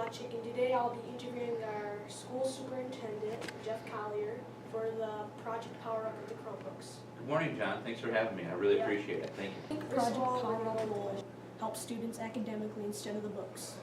watching, and today I'll be interviewing our school superintendent, Jeff Collier, for the Project Power Up of the Chromebooks. Good morning, John. Thanks for having me. I really appreciate it. Thank you. I think Project Power Up will help students academically instead of the books.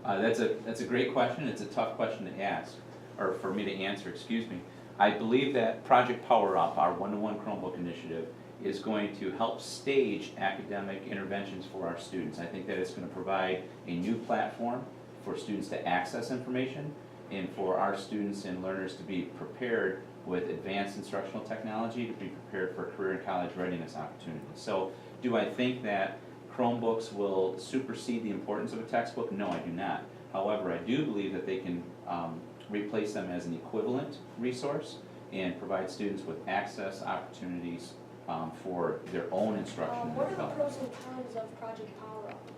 That's a great question. It's a tough question to ask, or for me to answer, excuse me. I believe that Project Power Up, our one-to-one Chromebook initiative, is going to help stage academic interventions for our students. I think that it's going to provide a new platform for students to access information and for our students and learners to be prepared with advanced instructional technology, to be prepared for career and college readiness opportunities. So do I think that Chromebooks will supersede the importance of a textbook? No, I do not. However, I do believe that they can replace them as an equivalent resource and provide students with access opportunities for their own instruction. What are the pros and cons of Project Power Up?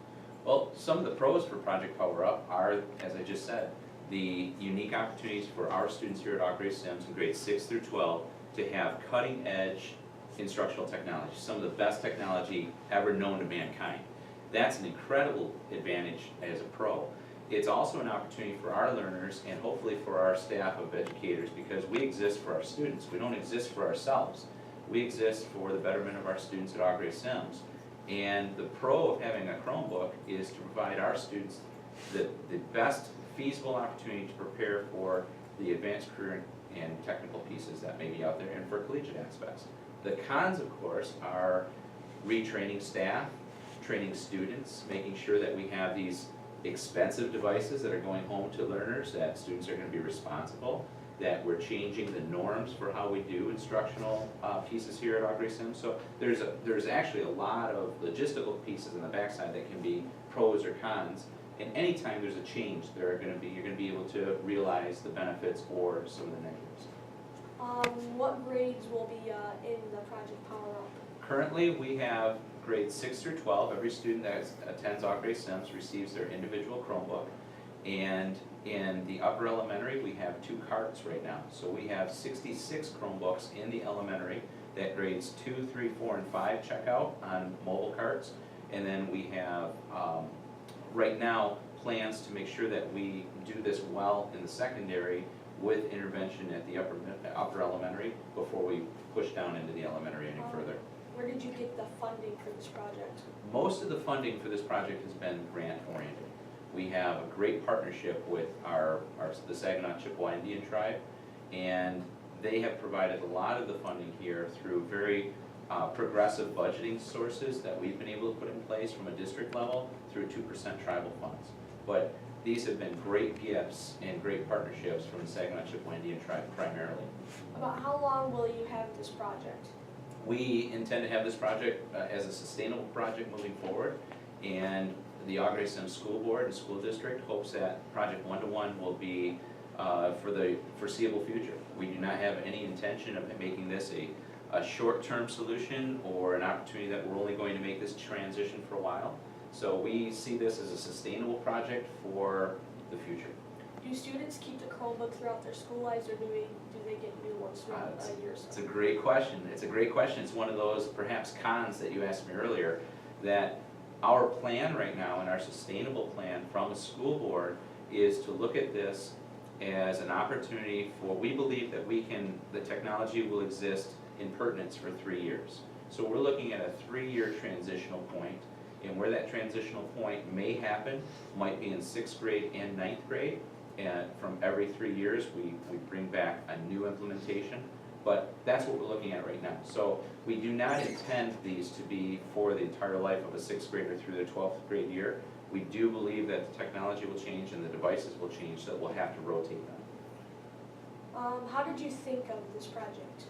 Well, some of the pros for Project Power Up are, as I just said, the unique opportunities for our students here at Aubrey Sims in grades 6 through 12 to have cutting-edge instructional technology, some of the best technology ever known to mankind. That's an incredible advantage as a pro. It's also an opportunity for our learners and hopefully for our staff of educators, because we exist for our students. We don't exist for ourselves. We exist for the betterment of our students at Aubrey Sims. And the pro of having a Chromebook is to provide our students the best feasible opportunity to prepare for the advanced career and technical pieces that may be out there and for collegiate aspects. The cons, of course, are retraining staff, training students, making sure that we have these expensive devices that are going home to learners, that students are going to be responsible, that we're changing the norms for how we do instructional pieces here at Aubrey Sims. So there's actually a lot of logistical pieces in the backside that can be pros or cons. And anytime there's a change, you're going to be able to realize the benefits or some of the negatives. What grades will be in the Project Power Up? Currently, we have grades 6 through 12. Every student that attends Aubrey Sims receives their individual Chromebook. And in the upper elementary, we have 2 carts right now. So we have 66 Chromebooks in the elementary that grades 2, 3, 4, and 5 check out on mobile carts. And then we have, right now, plans to make sure that we do this well in the secondary with intervention at the upper elementary before we push down into the elementary any further. Where did you get the funding for this project? Most of the funding for this project has been grant-oriented. We have a great partnership with the Saginaw Chippewa Indian tribe, and they have provided a lot of the funding here through very progressive budgeting sources that we've been able to put in place from a district level through 2% tribal funds. But these have been great gifts and great partnerships from the Saginaw Chippewa Indian tribe primarily. About how long will you have this project? We intend to have this project as a sustainable project moving forward, and the Aubrey Sims School Board and School District hopes that Project One-to-One will be for the foreseeable future. We do not have any intention of making this a short-term solution or an opportunity that we're only going to make this transition for a while. So we see this as a sustainable project for the future. Do students keep the Chromebook throughout their school lives, or do they get new ones throughout a year or so? It's a great question. It's a great question. It's one of those perhaps cons that you asked me earlier, that our plan right now and our sustainable plan from a school board is to look at this as an opportunity for, we believe that the technology will exist in pertinence for 3 years. So we're looking at a 3-year transitional point, and where that transitional point may happen might be in 6th grade and 9th grade. And from every 3 years, we bring back a new implementation. But that's what we're looking at right now. So we do not intend these to be for the entire life of a 6th grader through their 12th grade year. We do believe that the technology will change and the devices will change, so we'll have to rotate them. How did you think of this project?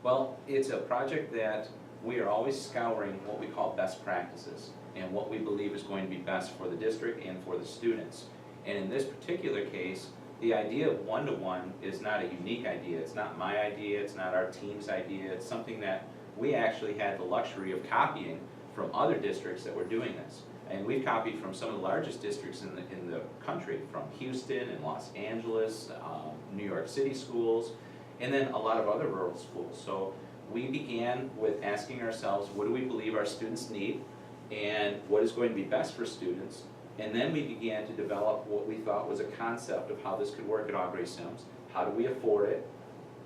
Well, it's a project that we are always scouring what we call best practices and what we believe is going to be best for the district and for the students. And in this particular case, the idea of one-to-one is not a unique idea. It's not my idea, it's not our team's idea. It's something that we actually had the luxury of copying from other districts that were doing this. And we've copied from some of the largest districts in the country, from Houston and Los Angeles, New York City schools, and then a lot of other rural schools. So we began with asking ourselves, what do we believe our students need, and what is going to be best for students And then we began to develop what we thought was a concept of how this could work at Aubrey Sims. How do we afford it?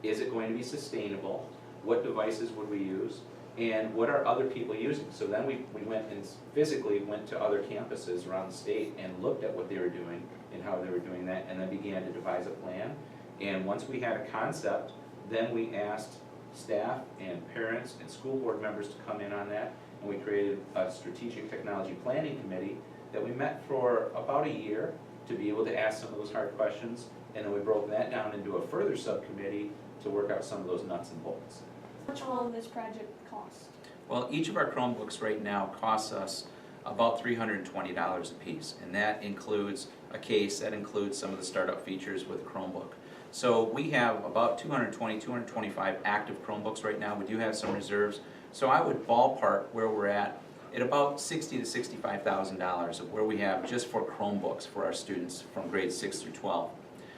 Is it going to be sustainable? What devices would we use? And what are other people using? So then we went and physically went to other campuses around the state and looked at what they were doing and how they were doing that, and then began to devise a plan. And once we had a concept, then we asked staff and parents and school board members to come in on that, and we created a strategic technology planning committee that we met for about a year to be able to ask some of those hard questions, and then we broke that down into a further subcommittee to work out some of those nuts and bolts. How much will this project cost? Well, each of our Chromebooks right now costs us about $320 a piece, and that includes a case, that includes some of the startup features with Chromebook. So we have about 220, 225 active Chromebooks right now. We do have some reserves. So I would ballpark where we're at about $60,000 to $65,000 of where we have just for Chromebooks for our students from grades 6 through 12.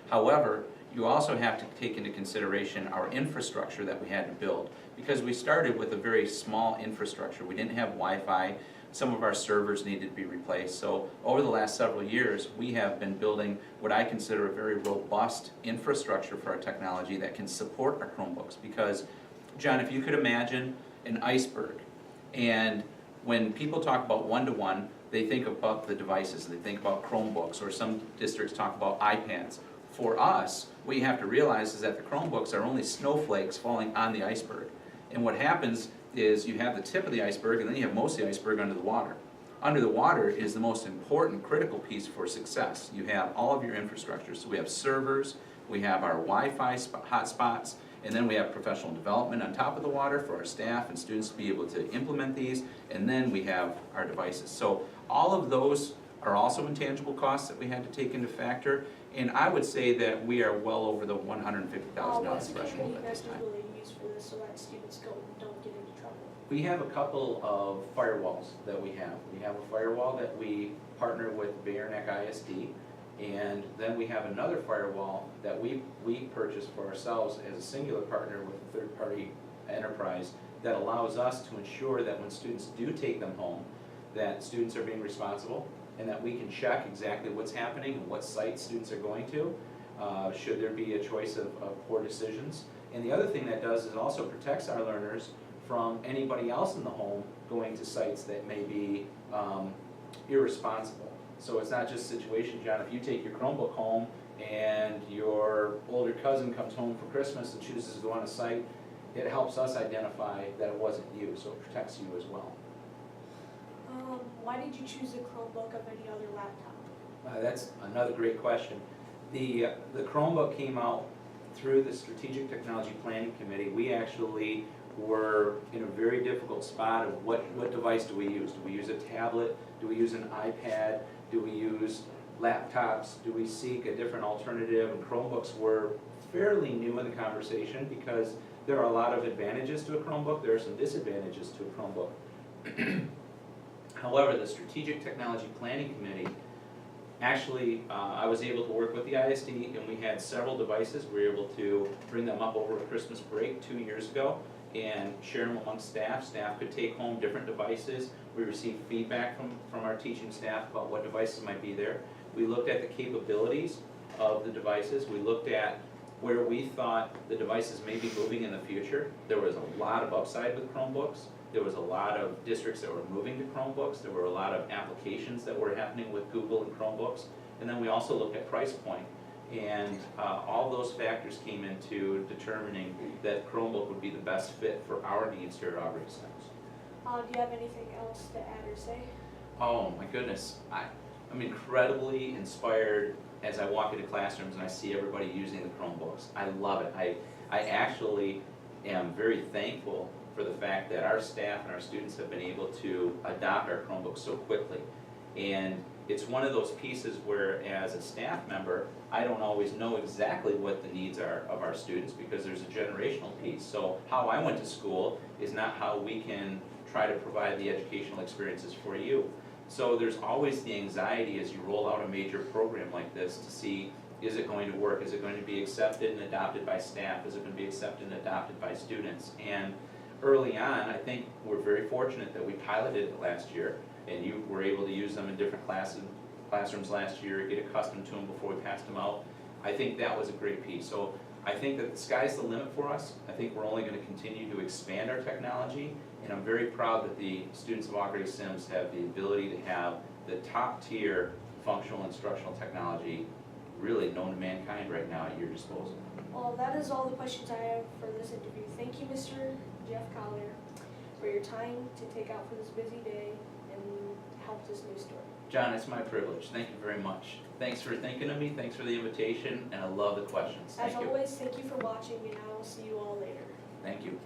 However, you also have to take into consideration our infrastructure that we had to build, because we started with a very small infrastructure. We didn't have Wi-Fi. Some of our servers needed to be replaced. So over the last several years, we have been building what I consider a very robust infrastructure for our technology that can support our Chromebooks. Because, John, if you could imagine an iceberg, and when people talk about one-to-one, they think about the devices, they think about Chromebooks, or some districts talk about iPads. For us, what you have to realize is that the Chromebooks are only snowflakes falling on the iceberg. And what happens is you have the tip of the iceberg, and then you have most of the iceberg under the water. Under the water is the most important, critical piece for success. You have all of your infrastructure. So we have servers, we have our Wi-Fi hotspots, and then we have professional development on top of the water for our staff and students to be able to implement these, and then we have our devices. So all of those are also intangible costs that we had to take into factor, and I would say that we are well over the $150,000 What's the threshold company you at guys this time. usually use for this so that students don't get into trouble? We have a couple of firewalls that we have. We have a firewall that we partner with Bayer Neck ISD, and then we have another firewall that we purchase for ourselves as a singular partner with a third-party enterprise that allows us to ensure that when students do take them home, that students are being responsible, and that we can check exactly what's happening and what sites students are going to, should there be a choice of poor decisions. And the other thing that does is it also protects our learners from anybody else in the home going to sites that may be irresponsible. So it's not just a situation, John, if you take your Chromebook home and your older cousin comes home for Christmas and chooses to go on a site, it helps us identify that it wasn't you, so it protects you as well. Why did you choose a Chromebook of any other laptop? That's another great question. The Chromebook came out through the Strategic Technology Planning Committee. We actually were in a very difficult spot of what device do we use? Do we use a tablet? Do we use an iPad? Do we use laptops? Do we seek a different alternative? And Chromebooks were fairly new in the conversation because there are a lot of advantages to a Chromebook. There are some disadvantages to a Chromebook. However, the Strategic Technology Planning Committee, actually, I was able to work with the ISD, and we had several devices. We were able to bring them up over a Christmas break 2 years ago and share them amongst staff. Staff could take home different devices. We received feedback from our teaching staff about what devices might be there. We looked at the capabilities of the devices. We looked at where we thought the devices may be moving in the future. There was a lot of upside with Chromebooks. There was a lot of districts that were moving to Chromebooks. There were a lot of applications that were happening with Google and Chromebooks. And then we also looked at price point. And all those factors came into determining that Chromebook would be the best fit for our needs here at Aubrey Sims. Do you have anything else to add or say? Oh my goodness, I'm incredibly inspired as I walk into classrooms and I see everybody using the Chromebooks. I love it. I actually am very thankful for the fact that our staff and our students have been able to adopt our Chromebooks so quickly. And it's one of those pieces where, as a staff member, I don't always know exactly what the needs are of our students because there's a generational piece. So how I went to school is not how we can try to provide the educational experiences for you. So there's always the anxiety as you roll out a major program like this to see, is it going to work? Is it going to be accepted and adopted by staff? Is it going to be accepted and adopted by students? And early on, I think we're very fortunate that we piloted it last year and you were able to use them in different classrooms last year, get accustomed to them before we passed them out. I think that was a great piece. So I think that the sky's the limit for us. I think we're only gonna continue to expand our technology, and I'm very proud that the students of Augury Sims have the ability to have the top tier functional instructional technology really known to mankind right now at your disposal. Well, that is all the questions I have for this interview. Thank you, Mr. Jeff Collier, for your time to take out for this busy day and help this news story. John, it's my privilege. Thank you very much. Thanks for thinking of me, thanks for the invitation, and I love the questions. As Thank you. always, thank you for watching, and I will see you all later. Thank you.